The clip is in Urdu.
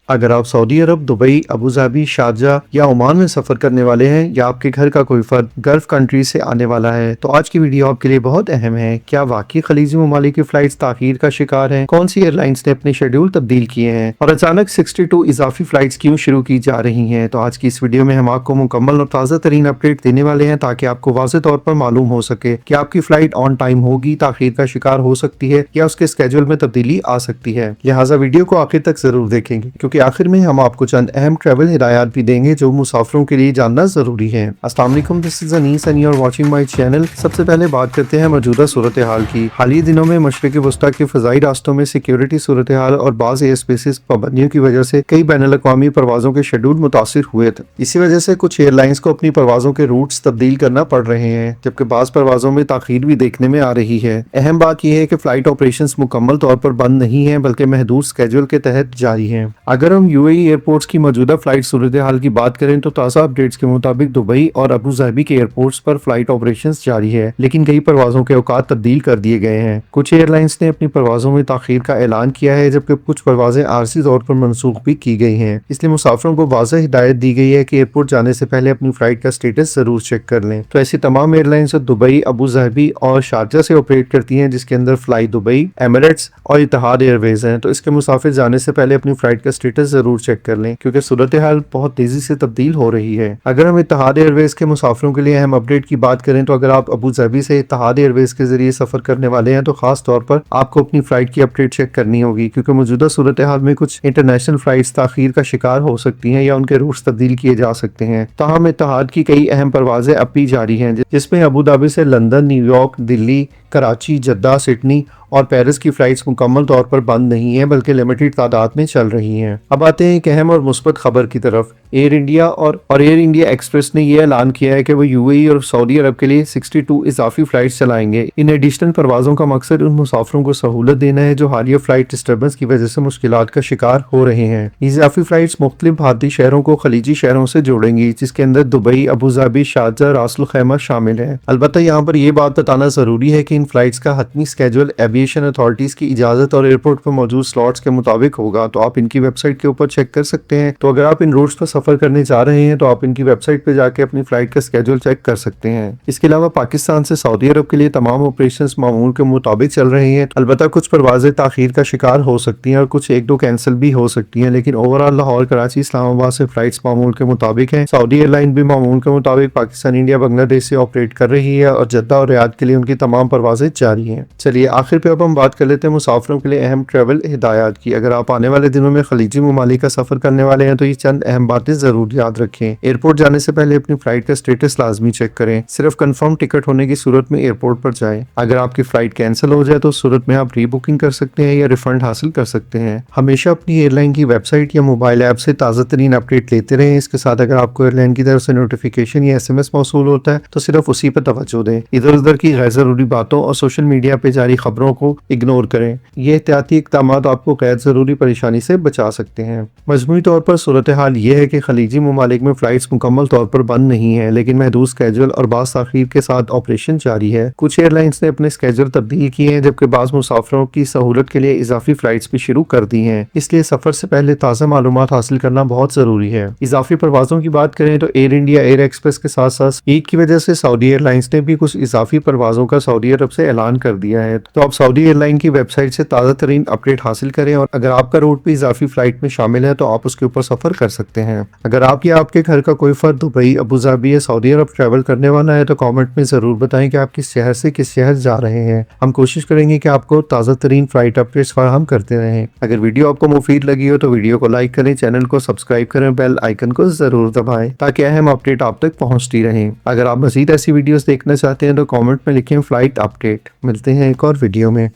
اگر آپ سعودی عرب، دبئی، ابوظہبی، شارجہ یا عمان میں سفر کرنے والے ہیں یا آپ کے گھر کا کوئی فرد گلف کنٹری سے آنے والا ہے تو آج کی ویڈیو آپ کے لیے بہت اہم ہے۔ کیا واقعی خلیجی ممالک کی فلائٹس تاخیر کا شکار ہیں؟ کون سی ایئر لائنز نے اپنے شیڈول تبدیل کیے ہیں اور اچانک 62 اضافی فلائٹس کیوں شروع کی جا رہی ہیں؟ تو آج کی اس ویڈیو میں ہم آپ کو مکمل اور تازہ ترین اپڈیٹ دینے والے ہیں تاکہ آپ کو واضح طور پر معلوم ہو سکے کہ آپ کی فلائٹ آن ٹائم ہوگی، تاخیر کا شکار ہو سکتی ہے یا اس کے اسکیجول میں تبدیلی آ سکتی ہے۔ لہٰذا ویڈیو کو آخر تک ضرور دیکھیں گے کیونکہ آخر میں ہم آپ کو چند اہم ٹریول ہدایات بھی دیں گے جو مسافروں کے لیے جاننا ضروری ہے۔ السلام علیکم، this is Anees and you are watching my channel. سب سے پہلے بات کرتے ہیں موجودہ صورتحال کی۔ حالیہ دنوں میں مشرق وسطیٰ کے فضائی راستوں میں سیکیورٹی صورتحال اور بعض ایئر اسپیسز پابندیوں کی وجہ سے کئی بین الاقوامی پروازوں کے شیڈول متاثر ہوئے تھے۔ اسی وجہ سے کچھ ایئر لائنز کو اپنی پروازوں کے روٹس تبدیل کرنا پڑ رہے ہیں، جبکہ بعض پروازوں میں تاخیر بھی دیکھنے میں آ رہی ہے۔ اہم بات یہ ہے کہ فلائٹ آپریشنز مکمل طور پر بند نہیں ہیں بلکہ محدود اسکیجول کے تحت جاری ہیں۔ اگر ہم ایئرپورٹس کی موجودہ فلائٹ صورتحال کی بات کریں تو تازہ اپڈیٹس کے مطابق دبئی اور ابوظہبی کے ایئرپورٹس پر فلائٹ آپریشنز جاری ہے، لیکن کئی پروازوں کے اوقات تبدیل کر دیے گئے ہیں۔ کچھ ایئر لائنز نے اپنی پروازوں میں تاخیر کا اعلان کیا ہے، جبکہ کچھ پروازیں عارضی طور پر منسوخ بھی کی گئی ہیں۔ اس لیے مسافروں کو واضح ہدایت دی گئی ہے کہ ایئرپورٹ جانے سے پہلے اپنی فلائٹ کا سٹیٹس ضرور چیک کر لیں۔ تو ایسی تمام ایئر لائنز دبئی، ابوظہبی اور شارجہ سے آپریٹ کرتی ہیں، جس کے اندر فلائی دبئی، ایمریٹس اور اتحاد ایئر ویز ہیں۔ تو اس کے مسافر جانے سے پہلے اپنی فلائٹ کا سٹیٹس ضرور چیک کر لیں کیونکہ صورتحال بہت تیزی سے تبدیل ہو رہی ہے۔ اگر ہم اتحاد ایئر ویز کے مسافروں کے لیے اہم اپڈیٹ کی بات کریں تو اگر آپ ابوظہبی سے اتحاد ایئر ویز کے ذریعے سفر کرنے والے ہیں تو خاص طور پر آپ کو اپنی فلائٹ کی اپڈیٹ چیک کرنی ہوگی کیونکہ موجودہ صورتحال میں کچھ انٹرنیشنل فلائٹس تاخیر کا شکار ہو سکتی ہیں یا ان کے روٹس تبدیل کیے جا سکتے ہیں۔ تاہم اتحاد کی کئی اہم پروازیں اب بھی جاری ہیں، جس میں ابوظہبی سے لندن، نیو یارک، دلی، کراچی، جدہ، سڈنی اور پیرس کی فلائٹس مکمل طور پر بند نہیں ہیں بلکہ لمیٹڈ تعداد میں چل رہی ہیں۔ اب آتے ہیں ایک اہم اور مثبت خبر کی طرف۔ ایئر انڈیا اور ایئر انڈیا ایکسپریس نے یہ اعلان کیا ہے کہ وہ اور سعودی عرب کے لیے 62 اضافی فلائٹس چلائیں گے۔ ان ایڈیشنل پروازوں کا مقصد ان مسافروں کو سہولت دینا ہے جو حالیہ فلائٹ ڈسٹربنس کی وجہ سے مشکلات کا شکار ہو رہے ہیں۔ اضافی فلائٹس مختلف بھارتی شہروں کو خلیجی شہروں سے جوڑیں گی، جس کے اندر Dubai, Abu Dhabi, Sharjah, Ras al Khaimah شامل ہیں۔ البتہ یہاں پر یہ بات بتانا ضروری ہے کہ ان فلائٹس کا حتمی اسکیجول ایویشن اتھارٹیز کی اجازت اور ایئرپورٹ پر موجود سلاٹس کے مطابق ہوگا، تو آپ ان کی ویب سائٹ کے اوپر چیک کر سکتے ہیں۔ تو اگر آپ ان روٹس پر سفر کرنے جا رہے ہیں تو آپ ان کی ویب سائٹ پہ جا کے اپنی فلائٹ کا اسکیجول چیک کر سکتے ہیں۔ اس کے علاوہ پاکستان سے سعودی عرب کے لیے تمام آپریشنز معمول کے مطابق چل رہے ہیں، البتہ کچھ پروازیں تاخیر کا شکار ہو سکتی ہیں اور کچھ ایک دو کینسل بھی ہو سکتی ہیں، لیکن اوورآل لاہور، کراچی، اسلام آباد سے فلائٹس معمول کے مطابق ہیں۔ سعودی ایئر لائن بھی معمول کے مطابق پاکستان، انڈیا، بنگلہ دیش سے آپریٹ کر رہی ہے اور جدہ اور ریاض کے لیے ان کی تمام پروازیں جاری ہیں۔ چلیے آخر پہ اب ہم بات کر لیتے ہیں مسافروں کے لیے اہم ٹریول ہدایات کی۔ اگر آپ آنے والے دنوں میں خلیجی ممالک کا سفر کرنے والے ہیں تو یہ چند اہم باتیں ضرور یاد رکھیں۔ ایئرپورٹ جانے سے پہلے اپنی فلائٹ کا سٹیٹس لازمی چیک کریں۔ صرف کنفرم ٹکٹ ہونے کی صورت میں ایئرپورٹ پر جائیں۔ اگر آپ کی فلائٹ کینسل ہو جائے تو اس صورت میں آپ ری بکنگ کر سکتے ہیں یا ریفنڈ حاصل کر سکتے ہیں۔ ہمیشہ اپنی ایئر لائن کی ویب سائٹ یا موبائل ایپ سے تازہ ترین اپڈیٹ لیتے رہیں۔ اس کے ساتھ اگر آپ کو ایئر لائن کی طرف سے نوٹیفیکیشن یا SMS موصول ہوتا ہے تو صرف اسی پر توجہ دیں۔ ادھر ادھر کی غیر ضروری باتوں اور سوشل میڈیا پہ جاری خبروں کو اگنور کریں۔ یہ احتیاطی اقدامات آپ کو غیر ضروری پریشانی سے بچا سکتے ہیں۔ مجموعی طور پر صورتحال یہ ہے کہ خلیجی ممالک میں فلائٹس مکمل طور پر بند نہیں ہیں، لیکن محدود اسکیجول اور بعض تاخیر کے ساتھ آپریشن جاری ہے۔ کچھ ایئر لائنز نے اپنے اسکیجول تبدیل کیے ہیں، جبکہ بعض مسافروں کی سہولت کے لیے اضافی فلائٹس بھی شروع کر دی ہیں۔ اس لیے سفر سے پہلے تازہ معلومات حاصل کرنا بہت ضروری ہے۔ اضافی پروازوں کی بات کریں تو ایئر انڈیا، ایئر ایکسپریس کے ساتھ ساتھ عید کی وجہ سے سعودی ایئر لائنز نے بھی کچھ اضافی پروازوں کا سعودی عرب سے اعلان کر دیا ہے۔ تو آپ سعودی ایئر لائن کی ویب سائٹ سے تازہ ترین اپڈیٹ حاصل کریں اور اگر آپ کا روٹ بھی اضافی فلائٹ میں شامل ہے تو آپ اس کے اوپر سفر کر سکتے ہیں۔ اگر آپ یا آپ کے گھر کا کوئی فرد دبئی، ابوظہبی یا سعودی عرب ٹریول کرنے والا ہے تو کامنٹ میں ضرور بتائیں کہ آپ کس شہر سے کس شہر جا رہے ہیں۔ ہم کوشش کریں گے کہ آپ کو تازہ ترین فلائٹ اپڈیٹس فراہم کرتے رہیں۔ اگر ویڈیو آپ کو مفید لگی ہو تو ویڈیو کو لائک کریں، چینل کو سبسکرائب کریں، بیل آئیکن کو ضرور دبائیں تاکہ اہم اپڈیٹ آپ تک پہنچتی رہیں۔ اگر آپ مزید ایسی ویڈیوز دیکھنا چاہتے ہیں تو کامنٹ میں لکھیں فلائٹ اپڈیٹ۔ ملتے ہیں ایک اور ویڈیو میں۔